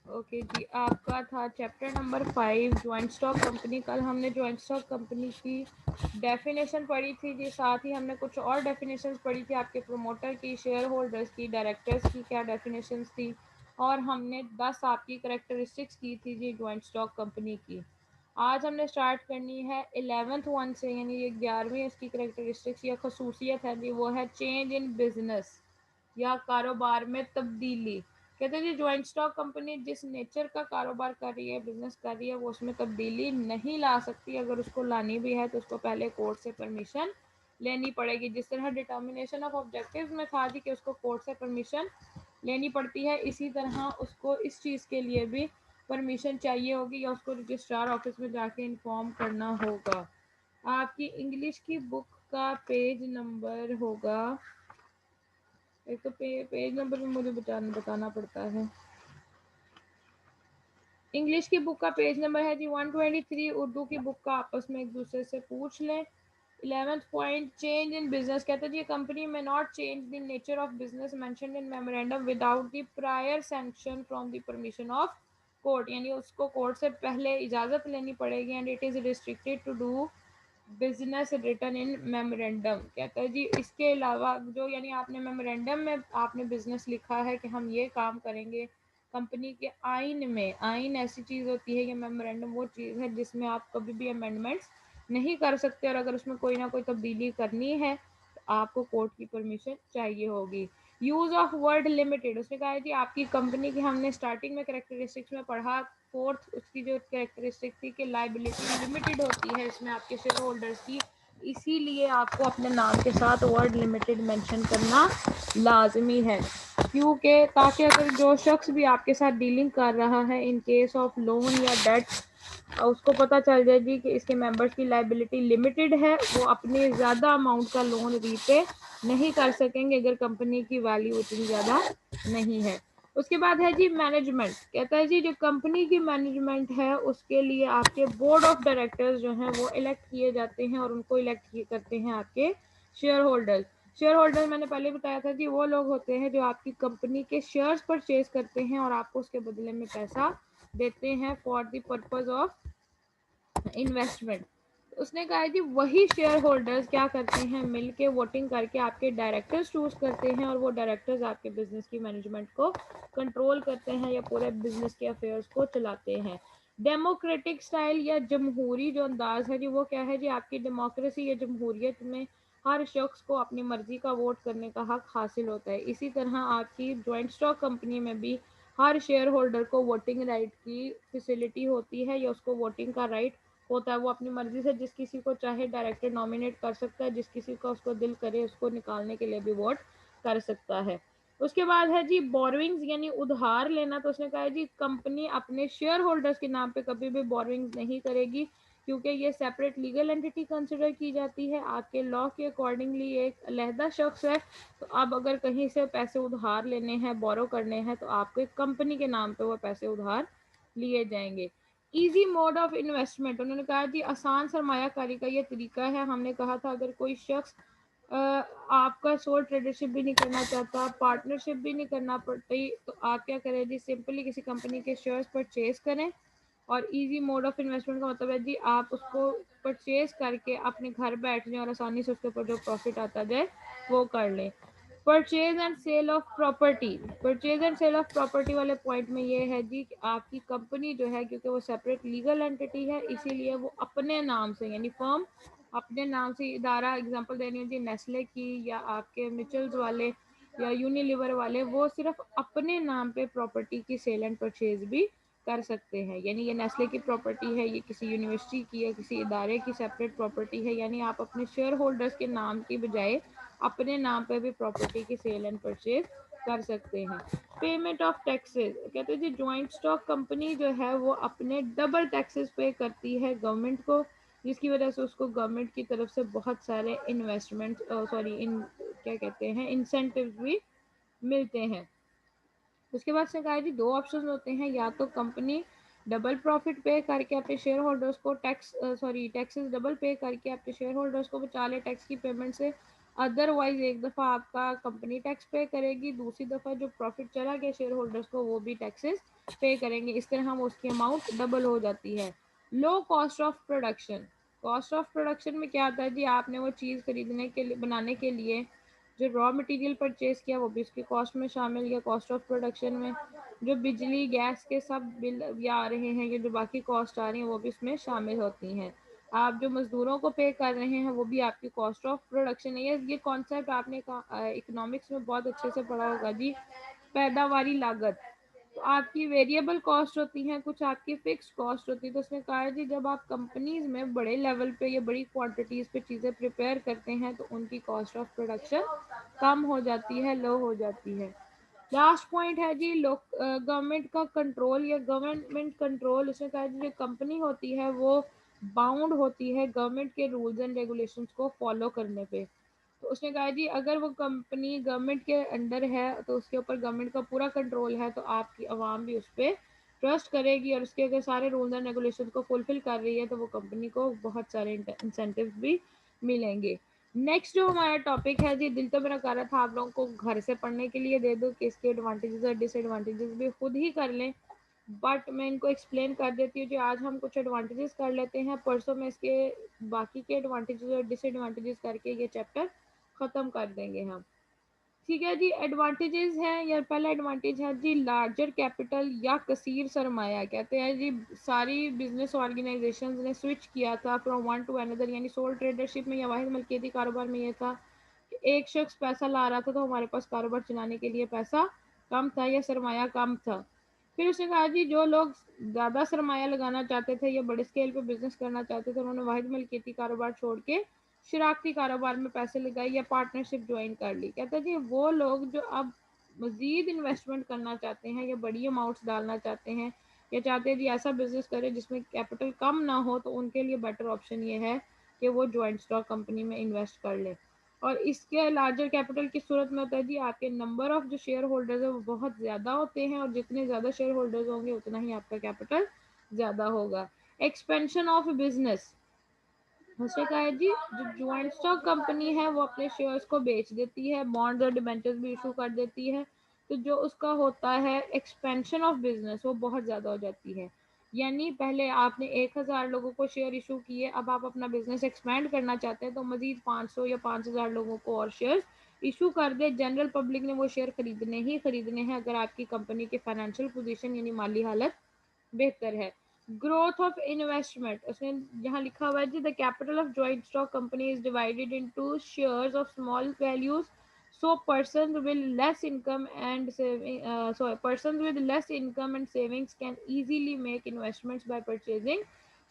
Okay जी, आपका था chapter number 5 joint stock company. कल हमने जॉइंट स्टॉक कंपनी की डेफिनेशन पढ़ी थी जी, साथ ही हमने कुछ और डेफिनेशंस पढ़ी थी, आपके प्रोमोटर की, शेयर होल्डर्स की, डायरेक्टर्स की क्या डेफिनेशंस थी, और हमने 10 आपकी करेक्टरिस्टिक्स की थी जी जॉइंट स्टॉक कंपनी की। आज हमने स्टार्ट करनी है 11th वन से, यानी ये 11वीं इसकी करेक्टरिस्टिक्स या खसूसियत है जी, वो है चेंज इन बिजनेस या कारोबार में तब्दीली। कहते हैं जी ज्वाइंट स्टॉक कंपनी जिस नेचर का कारोबार कर रही है, बिजनेस कर रही है, वो उसमें तब्दीली नहीं ला सकती। अगर उसको लानी भी है तो उसको पहले कोर्ट से परमिशन लेनी पड़ेगी। जिस तरह डिटर्मिनेशन ऑफ ऑब्जेक्टिव्स में था जी कि उसको कोर्ट से परमिशन लेनी पड़ती है, इसी तरह उसको इस चीज़ के लिए भी परमिशन चाहिए होगी या उसको रजिस्ट्रार ऑफिस में जाके इन्फॉर्म करना होगा। आपकी इंग्लिश की बुक का पेज नंबर होगा, एक तो पेज नंबर भी मुझे बताना पड़ता है। इंग्लिश की बुक का पेज नंबर है जी 123। उर्दू की बुक का आपस में एक दूसरे से पूछ लें। 11th point change in business, कहते हैं जी कंपनी में not change the nature of business mentioned in memorandum without the prior sanction from the permission of court, यानी उसको कोर्ट से पहले इजाज़त लेनी पड़ेगी। And it is restricted to do business return in memorandum, कहता है जी इसके अलावा जो, यानी आपने मेमोरेंडम में आपने बिजनेस लिखा है कि हम ये काम करेंगे, कंपनी के आइन में, आइन ऐसी चीज़ होती है कि मेमोरेंडम वो चीज़ है जिसमें आप कभी भी अमेंडमेंट्स नहीं कर सकते, और अगर उसमें कोई ना कोई तब्दीली करनी है तो आपको कोर्ट की परमिशन चाहिए होगी। यूज़ ऑफ वर्ड लिमिटेड, उसने कहा है जी आपकी कंपनी की, हमने स्टार्टिंग में करेक्टरिस्टिक्स में पढ़ा, फोर्थ उसकी जो करेक्टरिस्टिक थी कि लाइबिलिटी लिमिटेड होती है इसमें आपके शेयर होल्डर्स की, इसीलिए आपको अपने नाम के साथ वर्ड लिमिटेड मेंशन करना लाजमी है, क्योंकि ताकि अगर जो शख्स भी आपके साथ डीलिंग कर रहा है इन केस ऑफ लोन या डेट, उसको पता चल जाएगी कि इसके मेंबर्स की लाइबिलिटी लिमिटेड है, वो अपने ज़्यादा अमाउंट का लोन रीपे नहीं कर सकेंगे अगर कंपनी की वैल्यू इतनी ज़्यादा नहीं है। उसके बाद है जी मैनेजमेंट, कहता है जी जो कंपनी की मैनेजमेंट है उसके लिए आपके बोर्ड ऑफ डायरेक्टर्स जो हैं वो इलेक्ट किए जाते हैं, और उनको इलेक्ट करते हैं आपके शेयर होल्डर्स। शेयर होल्डर मैंने पहले बताया था जी वो लोग होते हैं जो आपकी कंपनी के शेयर्स परचेज करते हैं और आपको उसके बदले में पैसा देते हैं for the purpose of investment. उसने कहा है कि वही शेयर होल्डर्स क्या करते हैं, मिलके वोटिंग करके आपके डायरेक्टर्स चूज करते हैं, और वो डायरेक्टर्स आपके बिजनेस की मैनेजमेंट को कंट्रोल करते हैं या पूरे बिजनेस के अफेयर्स को चलाते हैं। डेमोक्रेटिक स्टाइल या जमहूरी जो अंदाज है जी, वो क्या है जी, आपकी डेमोक्रेसी या जमहूरियत में हर शख्स को अपनी मर्जी का वोट करने का हक हासिल होता है। इसी तरह आपकी ज्वाइंट स्टॉक कंपनी में भी हर शेयर होल्डर को वोटिंग राइट की फैसिलिटी होती है या उसको वोटिंग का राइट होता है। वो अपनी मर्जी से जिस किसी को चाहे डायरेक्टर नॉमिनेट कर सकता है, जिस किसी को उसको दिल करे उसको निकालने के लिए भी वोट कर सकता है। उसके बाद है जी बोरोइंग्स यानी उधार लेना, तो उसने कहा है जी कंपनी अपने शेयर होल्डर्स के नाम पे कभी भी बोरोइंग्स नहीं करेगी, क्योंकि ये सेपरेट लीगल एंटिटी कंसिडर की जाती है, आपके लॉ के अकॉर्डिंगली एक अलहदा शख्स है। तो अब अगर कहीं से पैसे उधार लेने हैं, बोरो करने हैं, तो आपके कंपनी के नाम पे वो पैसे उधार लिए जाएंगे। ईजी मोड ऑफ इन्वेस्टमेंट, उन्होंने कहा जी आसान सरमायाकारी का ये तरीका है। हमने कहा था अगर कोई शख्स आपका सोल ट्रेडरशिप भी नहीं करना चाहता, पार्टनरशिप भी नहीं करना पड़ती, तो आप क्या करें जी, सिंपली किसी कंपनी के शेयर्स परचेज करें। और इजी मोड ऑफ इन्वेस्टमेंट का मतलब है जी आप उसको परचेज करके अपने घर बैठ जाएं और आसानी से उसके ऊपर जो प्रॉफिट आता जाए वो कर लें। Purchase and sale of property, purchase and sale of property वाले पॉइंट में ये है जी कि आपकी कंपनी जो है, क्योंकि वो सेपरेट लीगल एंटिटी है, इसीलिए वो अपने नाम से, यानी फर्म अपने नाम से, इदारा एग्जांपल देनी है जी नेस्ले की या आपके मिचल्स वाले या यूनिलीवर वाले, वो सिर्फ अपने नाम पे प्रॉपर्टी की सेल एंड परचेज भी कर सकते हैं। यानी ये नेस्ले की प्रॉपर्टी है, ये किसी यूनिवर्सिटी की या किसी इदारे की सेपरेट प्रॉपर्टी है, यानी आप अपने शेयर होल्डर्स के नाम की बजाय अपने नाम पे भी प्रॉपर्टी की सेल एंड परचेज कर सकते हैं। पेमेंट ऑफ टैक्सेस, कहते हैं जी ज्वाइंट स्टॉक कंपनी जो है वो अपने डबल टैक्सेस पे करती है गवर्नमेंट को, जिसकी वजह से उसको गवर्नमेंट की तरफ से बहुत सारे इन्वेस्टमेंट सॉरी इन क्या कहते हैं इंसेंटिव भी मिलते हैं। उसके बाद से कहा जी दो ऑप्शन होते हैं, या तो कंपनी डबल प्रॉफिट पे करके अपने शेयर होल्डर्स को टैक्सेस डबल पे करके अपने शेयर होल्डर्स को बचा ले टैक्स की पेमेंट से, अदरवाइज एक दफ़ा आपका कंपनी टैक्स पे करेगी, दूसरी दफ़ा जो प्रॉफिट चला गया शेयर होल्डर्स को वो भी टैक्सेस पे करेंगे। इस तरह हम उसकी अमाउंट डबल हो जाती है। Low cost of production, cost of production में क्या आता है जी, आपने वो चीज़ खरीदने के लिए, बनाने के लिए जो रॉ मटेरियल परचेज किया वो भी उसकी कॉस्ट में शामिल या कॉस्ट ऑफ प्रोडक्शन में, जो बिजली गैस के सब बिल या आ रहे हैं या जो बाकी कॉस्ट आ रही हैं वो भी इसमें शामिल होती हैं। आप जो मजदूरों को पे कर रहे हैं वो भी आपकी कॉस्ट ऑफ प्रोडक्शन है। ये कॉन्सेप्ट आपने इकोनॉमिक्स में बहुत अच्छे से पढ़ा होगा जी, पैदावारी लागत। तो आपकी वेरिएबल कॉस्ट होती हैं, कुछ आपकी फिक्स्ड कॉस्ट होती है। तो उसने कहा है जी जब आप कंपनीज में बड़े लेवल पे या बड़ी क्वांटिटीज पे चीज़ें प्रिपेयर करते हैं तो उनकी कॉस्ट ऑफ प्रोडक्शन कम हो जाती है, लो हो जाती है। लास्ट पॉइंट है जी गवर्नमेंट का कंट्रोल या गवर्नमेंट कंट्रोल। उसने कहा जी जो कंपनी होती है वो बाउंड होती है गवर्नमेंट के रूल्स एंड रेगुलेशंस को फॉलो करने पे। तो उसने कहा जी अगर वो कंपनी गवर्नमेंट के अंडर है तो उसके ऊपर गवर्नमेंट का पूरा कंट्रोल है, तो आपकी आवाम भी उस पर ट्रस्ट करेगी और उसके अगर सारे रूल्स एंड रेगुलेशन को फुलफिल कर रही है तो वो कंपनी को बहुत सारे इंसेंटिव भी मिलेंगे। नेक्स्ट जो हमारा टॉपिक है जी, दिल तो मेरा कर रहा था आप लोगों को घर से पढ़ने के लिए दे दो कि इसके एडवांटेजेस और डिसएडवांटेजेस भी खुद ही कर लें, बट मैं इनको एक्सप्लेन कर देती हूँ जी। आज हम कुछ एडवांटेजेस कर लेते हैं, परसों में इसके बाकी के एडवांटेजेस और डिसएडवांटेजेस करके ये चैप्टर ख़त्म कर देंगे हम। ठीक है जी, एडवांटेजेस हैं या पहला एडवांटेज है जी लार्जर कैपिटल या कसीर सरमाया। कहते हैं जी सारी बिजनेस ऑर्गेनाइजेशंस ने स्विच किया था फ्रॉम वन टू अनदर, यानी सोल ट्रेडरशिप में या वाहिद मलकियती कारोबार में ये था कि एक शख्स पैसा ला रहा था तो हमारे पास कारोबार चलाने के लिए पैसा कम था या सरमाया कम था। फिर उसने कहा जी जो लोग ज़्यादा सरमाया लगाना चाहते थे या बड़े स्केल पे बिजनेस करना चाहते थे उन्होंने वाहिद मलकियती कारोबार छोड़ के शराकती कारोबार में पैसे लगाए या पार्टनरशिप ज्वाइन कर ली। कहता है जी वो लोग जो अब मजीद इन्वेस्टमेंट करना चाहते हैं या बड़ी अमाउंट्स डालना चाहते हैं या चाहते हैं जी ऐसा बिजनेस करें जिसमें कैपिटल कम ना हो, तो उनके लिए बेटर ऑप्शन ये है कि वो ज्वाइंट स्टॉक कंपनी में इन्वेस्ट कर लें। और इसके लार्जर कैपिटल की सूरत में होता है जी आपके नंबर ऑफ जो शेयर होल्डर्स है वो बहुत ज़्यादा होते हैं और जितने ज़्यादा शेयर होल्डर्स होंगे उतना ही आपका कैपिटल ज़्यादा होगा। एक्सपेंशन ऑफ बिजनेस, उसने कहा है जी जो ज्वाइंट स्टॉक कंपनी है वो अपने शेयर्स को बेच देती है, बॉन्ड्स और डिबेंचर्स भी इशू कर देती है, तो जो उसका होता है एक्सपेंशन ऑफ बिजनेस वो बहुत ज़्यादा हो जाती है। यानी पहले आपने 1,000 लोगों को शेयर इशू किए, अब आप अपना बिजनेस एक्सपेंड करना चाहते हैं तो मजीद 500 या 5,000 लोगों को और शेयर इशू कर दे। जनरल पब्लिक ने वो शेयर खरीदने ही खरीदने हैं अगर आपकी कंपनी की फाइनेंशियल पोजीशन यानी माली हालत बेहतर है। ग्रोथ ऑफ इन्वेस्टमेंट, उसने यहाँ लिखा हुआ है जी the capital of joint stock company is divided into shares of small values, so persons with less income and savings can easily make investments by purchasing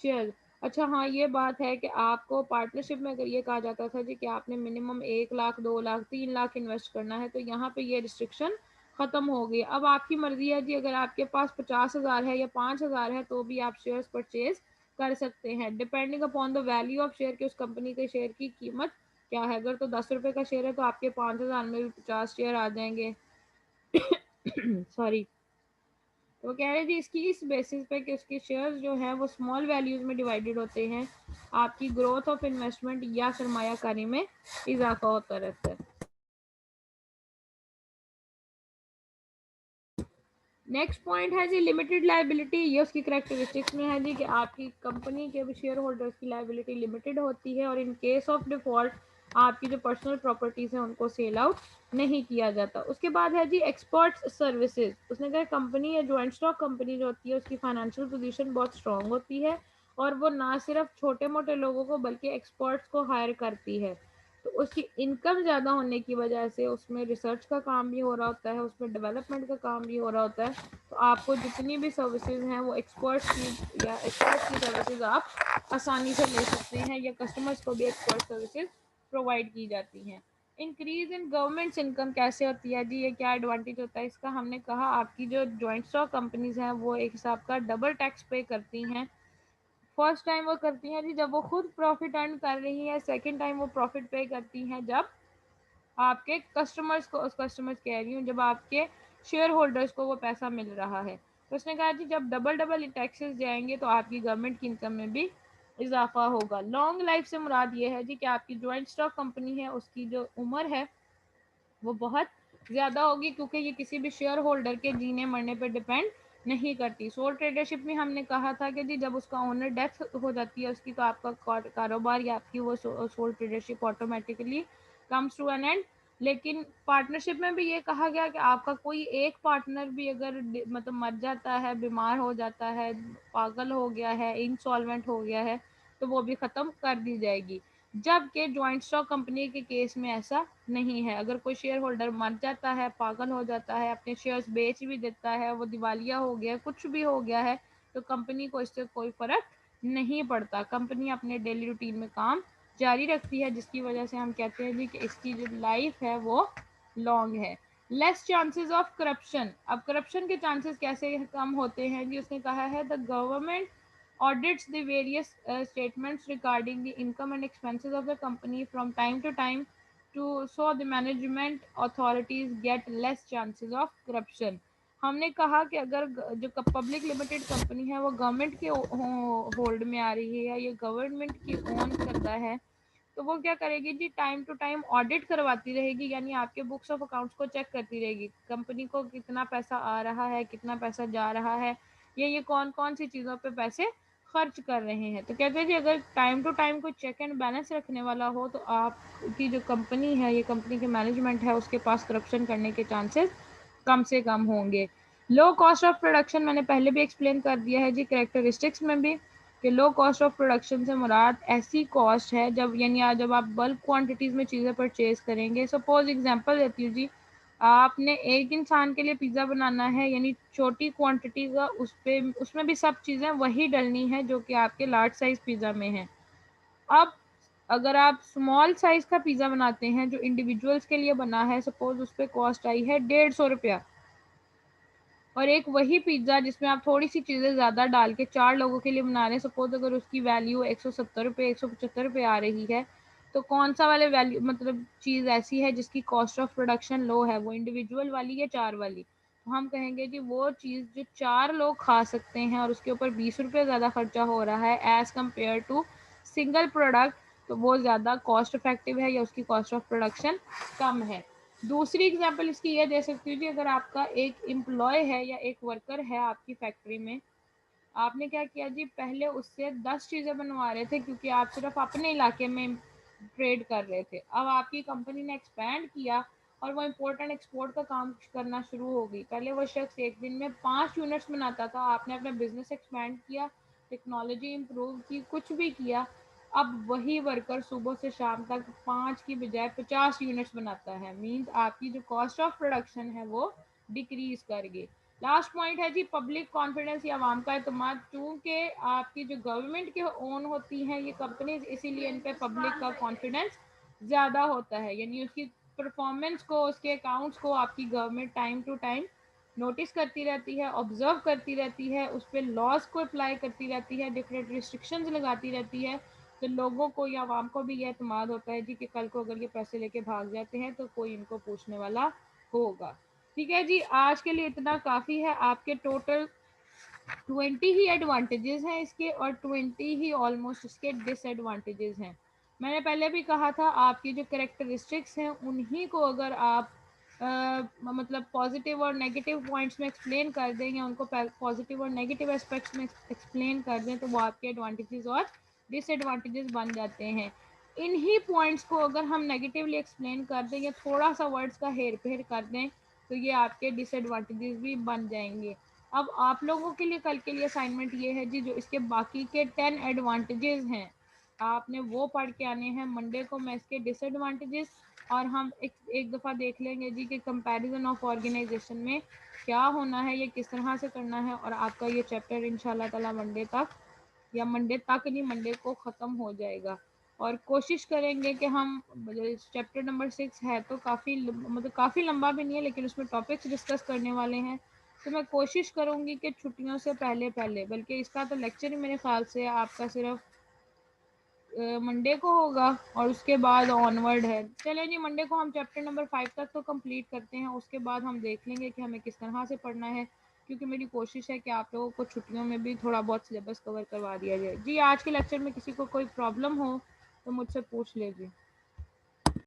shares। अच्छा हाँ ये बात है कि आपको पार्टनरशिप में अगर ये कहा जाता था जी कि आपने मिनिमम 1 लाख 2 लाख 3 लाख इन्वेस्ट करना है, तो यहाँ पे ये रिस्ट्रिक्शन खत्म हो गई। अब आपकी मर्जी है जी, अगर आपके पास 50,000 है या 5,000 है तो भी आप शेयर्स परचेज कर सकते हैं depending upon the value of share कि उस कंपनी के शेयर की कीमत क्या है। अगर तो 10 रुपए का शेयर है तो आपके 5,000 में भी 50 शेयर आ जाएंगे। सॉरी। तो वो कह रहे थे इसकी इस बेसिस पे कि उसके शेयर्स जो हैं वो स्मॉल वैल्यूज में डिवाइडेड होते हैं, आपकी ग्रोथ ऑफ इन्वेस्टमेंट या सरमायाकारी में इजाफा होता रहता है। नेक्स्ट पॉइंट है जी लिमिटेड लाइबिलिटी। ये उसकी करेक्टरिस्टिक्स में है जी कि आपकी कंपनी के शेयर होल्डर्स की लाइबिलिटी लिमिटेड होती है और इन केस ऑफ डिफॉल्ट आपकी जो पर्सनल प्रॉपर्टीज हैं उनको सेल आउट नहीं किया जाता। उसके बाद है जी एक्सपर्ट सर्विसेज। उसने कहा कंपनी या ज्वाइंट स्टॉक कंपनी जो होती है उसकी फाइनेंशियल पोजीशन बहुत स्ट्रांग होती है और वो ना सिर्फ छोटे मोटे लोगों को बल्कि एक्सपर्ट्स को हायर करती है। तो उसकी इनकम ज़्यादा होने की वजह से उसमें रिसर्च का काम भी हो रहा होता है, उसमें डेवलपमेंट का काम भी हो रहा होता है। तो आपको जितनी भी सर्विसेज हैं वो एक्सपर्ट्स की या एक्सपर्ट्स की सर्विसेज आप आसानी से ले सकते हैं या कस्टमर्स को भी एक्सपर्ट सर्विसेज प्रोवाइड की जाती हैं। इंक्रीज इन गवर्नमेंट्स इनकम कैसे होती है जी, ये क्या एडवांटेज होता है इसका। हमने कहा आपकी जो जॉइंट स्टॉक कंपनीज हैं वो एक हिसाब का डबल टैक्स पे करती हैं। फर्स्ट टाइम वो करती हैं जी जब वो खुद प्रॉफिट अर्न कर रही है, सेकंड टाइम वो प्रॉफिट पे करती हैं जब आपके कस्टमर्स कह रही हूँ, जब आपके शेयर होल्डर्स को वो पैसा मिल रहा है। तो उसने कहा जी जब डबल डबल टैक्सेस जाएंगे तो आपकी गवर्नमेंट की इनकम में भी इजाफा होगा। लॉन्ग लाइफ से मुराद ये है जी कि आपकी ज्वाइंट स्टॉक कंपनी है उसकी जो उम्र है वो बहुत ज़्यादा होगी, क्योंकि ये किसी भी शेयर होल्डर के जीने मरने पर डिपेंड नहीं करती। सोल ट्रेडरशिप में हमने कहा था कि जी जब उसका ओनर डेथ हो जाती है उसकी, तो आपका कारोबार या आपकी वो sole tradership automatically comes to an end. लेकिन पार्टनरशिप में भी ये कहा गया कि आपका कोई एक पार्टनर भी अगर मतलब मर जाता है, बीमार हो जाता है, पागल हो गया है, इंसॉल्वेंट हो गया है, तो वो भी ख़त्म कर दी जाएगी। जबकि ज्वाइंट स्टॉक कंपनी के केस में ऐसा नहीं है। अगर कोई शेयर होल्डर मर जाता है, पागल हो जाता है, अपने शेयर्स बेच भी देता है, वो दिवालिया हो गया, कुछ भी हो गया है, तो कंपनी को इससे कोई फर्क नहीं पड़ता। कंपनी अपने डेली रूटीन में काम जारी रखती है, जिसकी वजह से हम कहते हैं जी कि इसकी जो लाइफ है वो लॉन्ग है। Less chances of corruption. अब करप्शन के चांसेस कैसे कम होते हैं जी, उसने कहा है the government audits the various statements regarding the income and expenses of the company from time to time to so the management authorities get less chances of corruption। हमने कहा कि अगर जो पब्लिक लिमिटेड कंपनी है वो government के hold में आ रही है या ये गवर्नमेंट की ओन करता है, तो वो क्या करेगी जी, टाइम टू टाइम ऑडिट करवाती रहेगी, यानी आपके बुक्स ऑफ अकाउंट्स को चेक करती रहेगी, कंपनी को कितना पैसा आ रहा है, कितना पैसा जा रहा है, ये कौन कौन सी चीज़ों पे पैसे खर्च कर रहे हैं। तो कहते हैं जी अगर टाइम टू टाइम कोई चेक एंड बैलेंस रखने वाला हो तो आपकी जो कंपनी है, ये कंपनी के मैनेजमेंट है, उसके पास करप्शन करने के चांसेस कम से कम होंगे। लो कॉस्ट ऑफ प्रोडक्शन मैंने पहले भी एक्सप्लेन कर दिया है जी, कैरेक्टरिस्टिक्स में भी, कि लो कॉस्ट ऑफ प्रोडक्शन से मुराद ऐसी कॉस्ट है जब यानी जब आप बल्क क्वांटिटीज़ में चीज़ें परचेज करेंगे। सपोज एग्जांपल देती हूँ जी, आपने एक इंसान के लिए पिज़्ज़ा बनाना है, यानी छोटी क्वांटिटी का उसमें भी सब चीज़ें वही डलनी है जो कि आपके लार्ज साइज़ पिज़्ज़ा में है। अब अगर आप स्मॉल साइज़ का पिज़्ज़ा बनाते हैं जो इंडिविजुअल्स के लिए बना है, सपोज उस पर कॉस्ट आई है 150 रुपया, और एक वही पिज़्ज़ा जिसमें आप थोड़ी सी चीज़ें ज़्यादा डाल के 4 लोगों के लिए बना रहे हैं, सपोज अगर उसकी वैल्यू 170 रुपये 175 रुपये आ रही है, तो कौन सा वाले वैल्यू मतलब चीज़ ऐसी है जिसकी कॉस्ट ऑफ प्रोडक्शन लो है, वो इंडिविजुअल वाली या 4 वाली? तो हम कहेंगे कि वो चीज़ जो 4 लोग खा सकते हैं और उसके ऊपर 20 रुपये ज़्यादा खर्चा हो रहा है as compare to single product, तो वो ज़्यादा कॉस्ट इफेक्टिव है या उसकी कॉस्ट ऑफ प्रोडक्शन कम है। दूसरी एग्जांपल इसकी ये दे सकती हूँ जी, अगर आपका एक एम्प्लॉय है या एक वर्कर है आपकी फैक्ट्री में, आपने क्या किया जी, पहले उससे 10 चीज़ें बनवा रहे थे क्योंकि आप सिर्फ अपने इलाके में ट्रेड कर रहे थे। अब आपकी कंपनी ने एक्सपैंड किया और वो इम्पोर्ट एंड एक्सपोर्ट का काम करना शुरू हो गई। पहले वो शख्स एक दिन में 5 यूनिट्स बनाता था, आपने अपना बिजनेस एक्सपैंड किया, टेक्नोलॉजी इम्प्रूव की, कुछ भी किया, अब वही वर्कर सुबह से शाम तक 5 की बजाय 50 यूनिट्स बनाता है। मीन्स आपकी जो कॉस्ट ऑफ प्रोडक्शन है वो डिक्रीज कर गई। लास्ट पॉइंट है जी पब्लिक कॉन्फिडेंस या आवाम का एतमाद। चूँकि आपकी जो गवर्नमेंट के ओन होती हैं ये कंपनीज, इसीलिए इन पे पब्लिक का कॉन्फिडेंस ज़्यादा होता है, यानी उसकी परफॉर्मेंस को, उसके अकाउंट्स को आपकी government time to time notice करती रहती है, ऑब्जर्व करती रहती है, उस पर लॉज को अप्लाई करती रहती है, डिफरेंट रिस्ट्रिक्शंस लगाती रहती है। तो लोगों को या आवाम को भी ये एतमाद होता है जी कि कल को अगर ये पैसे लेके भाग जाते हैं तो कोई इनको पूछने वाला होगा। ठीक है जी, आज के लिए इतना काफ़ी है। आपके टोटल 20 ही एडवांटेजेस हैं इसके और 20 ही ऑलमोस्ट इसके डिसएडवांटेजेस हैं। मैंने पहले भी कहा था आपकी जो करेक्टरिस्टिक्स हैं उन्हीं को अगर आप मतलब पॉजिटिव और नेगेटिव पॉइंट्स में एक्सप्लेन कर दें या उनको पॉजिटिव और नेगेटिव एस्पेक्ट्स में एक्सप्लेन कर दें तो वो आपके एडवांटेजेस और डिसएडवांटेजेस बन जाते हैं। इन्हीं पॉइंट्स को अगर हम नेगेटिवली एक्सप्लेन कर दें या थोड़ा सा वर्ड्स का हेर फेर कर दें तो ये आपके डिसएडवांटेजेस भी बन जाएंगे। अब आप लोगों के लिए कल के लिए असाइनमेंट ये है जी, जो इसके बाकी के 10 एडवांटेजेस हैं आपने वो पढ़ के आने हैं। मंडे को मैं इसके डिसएडवांटेजेस और हम एक दफ़ा देख लेंगे जी कि कंपैरिजन ऑफ ऑर्गेनाइजेशन में क्या होना है, ये किस तरह से करना है, और आपका ये चैप्टर इंशाल्लाह ताला मंडे तक, या मंडे तक नहीं, मंडे को ख़त्म हो जाएगा। और कोशिश करेंगे कि हम चैप्टर नंबर 6 है तो काफ़ी मतलब काफ़ी लंबा भी नहीं है, लेकिन उसमें टॉपिक्स डिस्कस करने वाले हैं, तो मैं कोशिश करूँगी कि छुट्टियों से पहले पहले, बल्कि इसका तो लेक्चर ही मेरे ख्याल से आपका सिर्फ मंडे को होगा और उसके बाद ऑनवर्ड है। चलें जी, मंडे को हम चैप्टर नंबर 5 तक तो कंप्लीट करते हैं, उसके बाद हम देख लेंगे कि हमें किस तरह से पढ़ना है। क्योंकि मेरी कोशिश है कि आप लोगों को छुट्टियों में भी थोड़ा बहुत सिलेबस कवर करवा दिया जाए। जी, आज के लेक्चर में किसी को कोई प्रॉब्लम हो तो मुझसे पूछ लीजिए।